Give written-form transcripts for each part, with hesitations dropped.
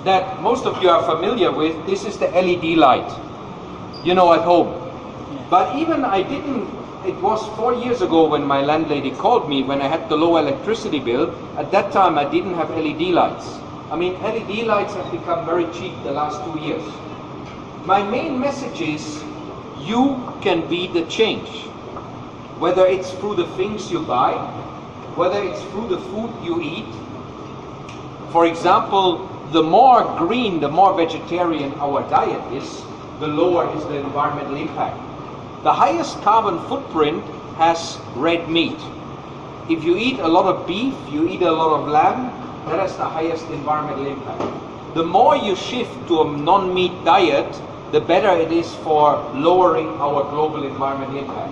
that most of you are familiar with. This is the LED light, you know, at home. But even it was 4 years ago when my landlady called me when I had the low electricity bill. At that time I didn't have LED lights. I mean, LED lights have become very cheap the last 2 years. My main message is, you can be the change. Whether it's through the things you buy, whether it's through the food you eat. For example, the more green, the more vegetarian our diet is, the lower is the environmental impact. The highest carbon footprint has red meat. If you eat a lot of beef, you eat a lot of lamb, that has the highest environmental impact. The more you shift to a non-meat diet, the better it is for lowering our global environmental impact.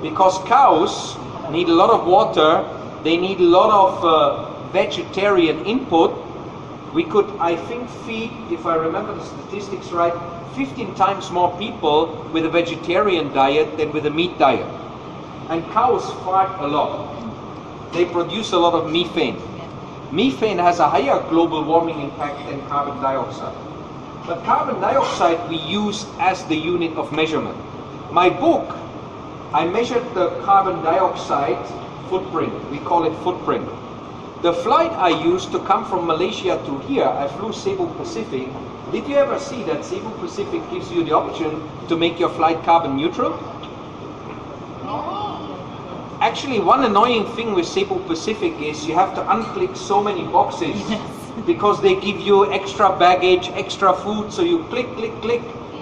Because cows need a lot of water, they need a lot of vegetarian input. We could, I think, feed, if I remember the statistics right, 15 times more people with a vegetarian diet than with a meat diet. And cows fart a lot. They produce a lot of methane. Methane has a higher global warming impact than carbon dioxide. But carbon dioxide we use as the unit of measurement. My book, I measured the carbon dioxide footprint. We call it footprint. The flight I used to come from Malaysia to here, I flew Cebu Pacific. Did you ever see that Cebu Pacific gives you the option to make your flight carbon neutral? Actually, one annoying thing with Cebu Pacific is you have to unclick so many boxes because they give you extra baggage, extra food, so you click, click, click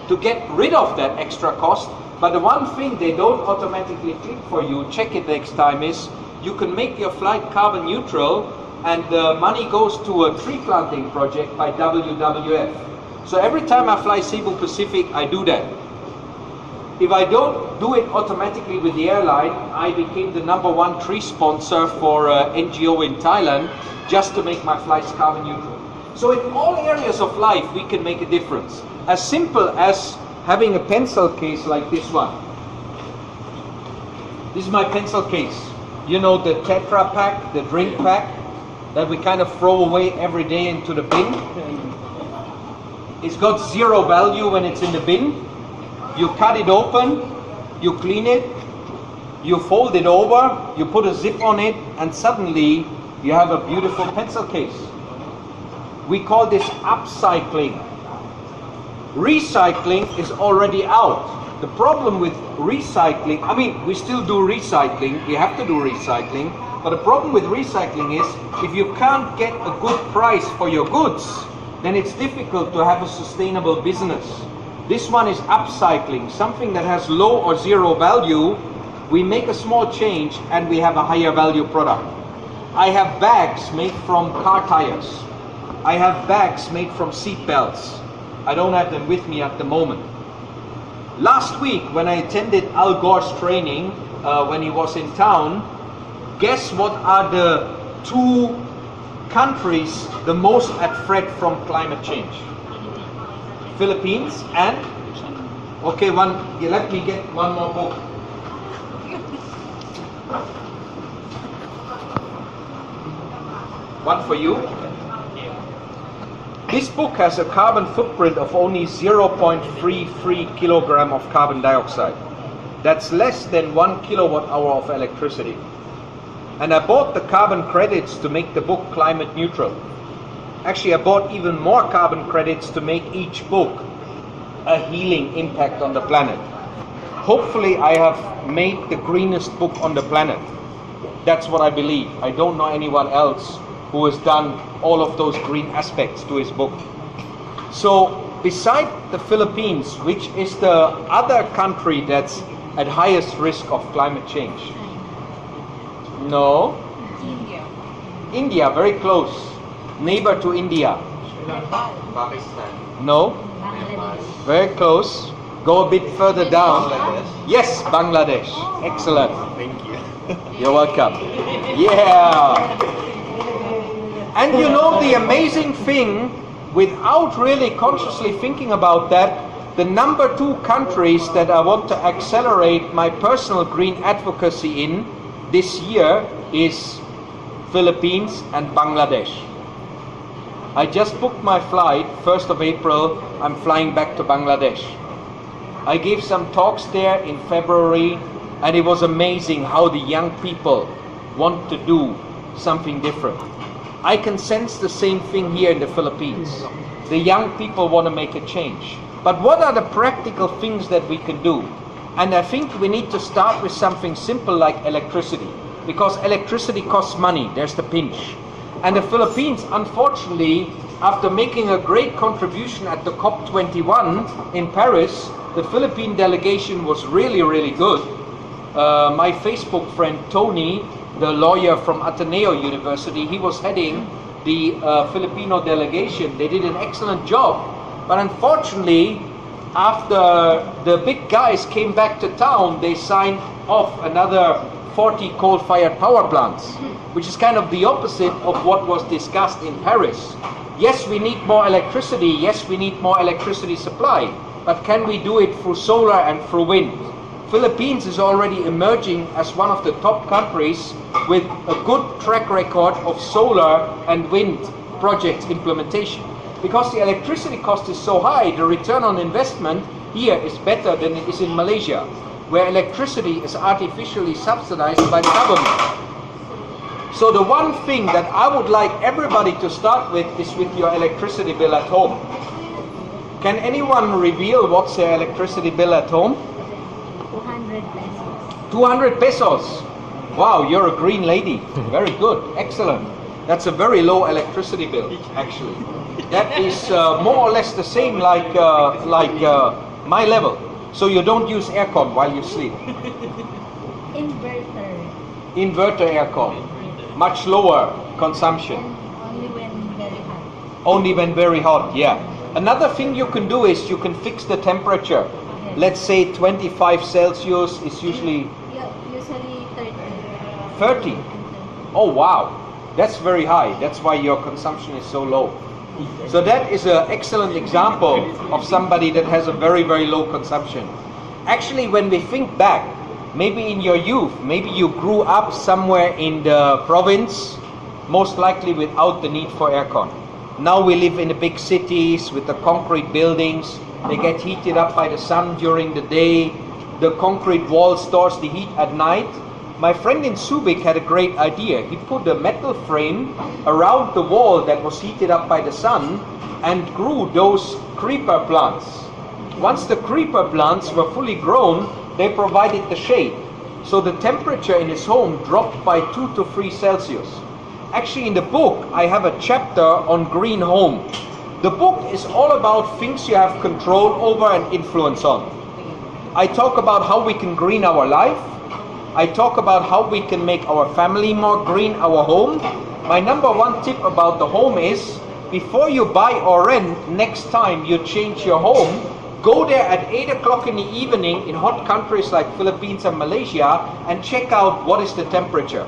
to get rid of that extra cost. But the one thing they don't automatically click for you, check it next time, is you can make your flight carbon neutral and the money goes to a tree planting project by WWF. So every time I fly Cebu Pacific, I do that. If I don't do it automatically with the airline, I became the #1 tree sponsor for NGO in Thailand just to make my flights carbon neutral. So in all areas of life, we can make a difference. As simple as having a pencil case like this one. This is my pencil case. You know, the Tetra pack, the drink pack that we kind of throw away every day into the bin. It's got zero value when it's in the bin. You cut it open, you clean it, you fold it over, you put a zip on it, and suddenly you have a beautiful pencil case. We call this upcycling. Recycling is already out. The problem with recycling, I mean, we still do recycling, we have to do recycling, but the problem with recycling is if you can't get a good price for your goods, then it's difficult to have a sustainable business. This one is upcycling, something that has low or zero value. We make a small change and we have a higher value product. I have bags made from car tires. I have bags made from seat belts. I don't have them with me at the moment. Last week when I attended Al Gore's training, when he was in town, guess what are the 2 countries the most at threat from climate change? Philippines and? Okay, let me get one more book. One for you. This book has a carbon footprint of only 0.33 kilogram of carbon dioxide. That's less than 1 kilowatt hour of electricity. And I bought the carbon credits to make the book climate neutral. Actually, I bought even more carbon credits to make each book a healing impact on the planet. Hopefully, I have made the greenest book on the planet. That's what I believe. I don't know anyone else who has done all of those green aspects to his book. So, beside the Philippines, which is the other country that's at highest risk of climate change? No? India. India, very close. Neighbor to India. Pakistan. No? Very close. Go a bit further down. Bangladesh. Yes, Bangladesh. Excellent. Thank you. You're welcome. Yeah. And you know the amazing thing, without really consciously thinking about that, the #2 countries that I want to accelerate my personal green advocacy in this year is Philippines and Bangladesh. I just booked my flight, 1st of April, I'm flying back to Bangladesh. I gave some talks there in February, and it was amazing how the young people want to do something different. I can sense the same thing here in the Philippines. The young people want to make a change. But what are the practical things that we can do? And I think we need to start with something simple like electricity, because electricity costs money. There's the pinch. And the Philippines, unfortunately, after making a great contribution at the COP21 in Paris, the Philippine delegation was really, really good. My Facebook friend Tony, the lawyer from Ateneo University, he was heading the Filipino delegation. They did an excellent job. But unfortunately, after the big guys came back to town, they signed off another 40 coal-fired power plants, which is kind of the opposite of what was discussed in Paris. Yes, we need more electricity. Yes, we need more electricity supply. But can we do it through solar and through wind? Philippines is already emerging as one of the top countries with a good track record of solar and wind project implementation. Because the electricity cost is so high, the return on investment here is better than it is in Malaysia, where electricity is artificially subsidized by the government. So the one thing that I would like everybody to start with is with your electricity bill at home. Can anyone reveal what's their electricity bill at home? 200 pesos. 200 pesos. Wow, you're a green lady. Very good. Excellent. That's a very low electricity bill, actually. That is more or less the same like my level. So you don't use aircon while you sleep. Inverter. Inverter aircon. Much lower consumption. And only when very hot. Only when very hot, yeah. Another thing you can do is you can fix the temperature. Yes. Let's say 25 Celsius is usually Yeah, usually 30. 30. Oh wow, that's very high. That's why your consumption is so low. So that is an excellent example of somebody that has a very, very low consumption. Actually, when we think back, maybe in your youth, maybe you grew up somewhere in the province, most likely without the need for aircon. Now we live in the big cities with the concrete buildings. They get heated up by the sun during the day. The concrete wall stores the heat at night. My friend in Subic had a great idea. He put a metal frame around the wall that was heated up by the sun and grew those creeper plants. Once the creeper plants were fully grown, they provided the shade. So the temperature in his home dropped by 2 to 3 Celsius. Actually, in the book, I have a chapter on green home. The book is all about things you have control over and influence on. I talk about how we can green our life. I talk about how we can make our family more green, our home. My number one tip about the home is, before you buy or rent, next time you change your home, go there at 8 o'clock in the evening in hot countries like Philippines and Malaysia and check out what is the temperature.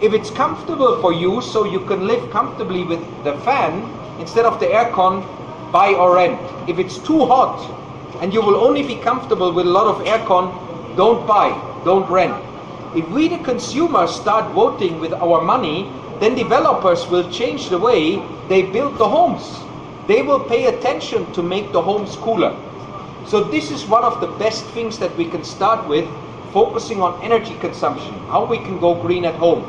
If it's comfortable for you, so you can live comfortably with the fan instead of the aircon, buy or rent. If it's too hot and you will only be comfortable with a lot of aircon, don't buy, don't rent. If we, the consumers, start voting with our money, then developers will change the way they build the homes. They will pay attention to make the homes cooler. So this is one of the best things that we can start with, focusing on energy consumption, how we can go green at home.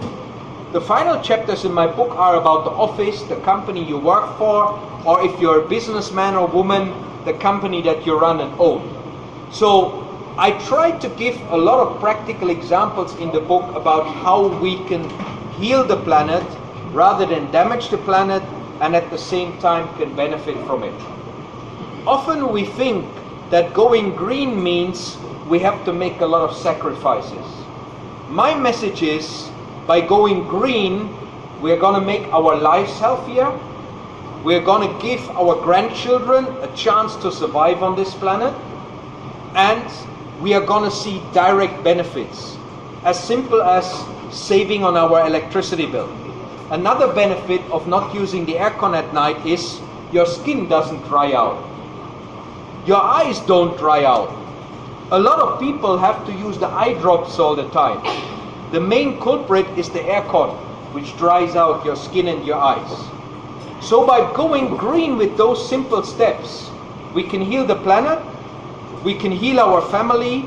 The final chapters in my book are about the office, the company you work for, or if you're a businessman or woman, the company that you run and own. So I tried to give a lot of practical examples in the book about how we can heal the planet rather than damage the planet, and at the same time can benefit from it. Often we think that going green means we have to make a lot of sacrifices. My message is, by going green, we're going to make our lives healthier. We're going to give our grandchildren a chance to survive on this planet. And we are going to see direct benefits, as simple as saving on our electricity bill. Another benefit of not using the aircon at night is your skin doesn't dry out. Your eyes don't dry out. A lot of people have to use the eye drops all the time. The main culprit is the aircon, which dries out your skin and your eyes. So by going green with those simple steps, we can heal the planet, we can heal our family,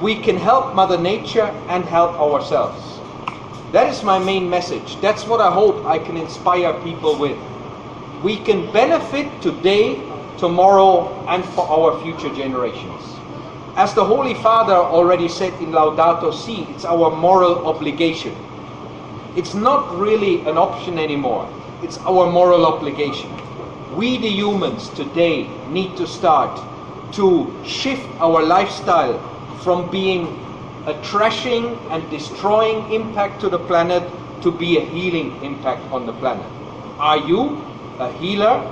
we can help Mother Nature and help ourselves. That is my main message. That's what I hope I can inspire people with. We can benefit today, tomorrow, and for our future generations. As the Holy Father already said in Laudato Si, it's our moral obligation. It's not really an option anymore. It's our moral obligation. We, the humans, today need to start to shift our lifestyle from being a trashing and destroying impact to the planet to be a healing impact on the planet. Are you a healer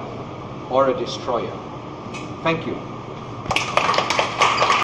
or a destroyer? Thank you.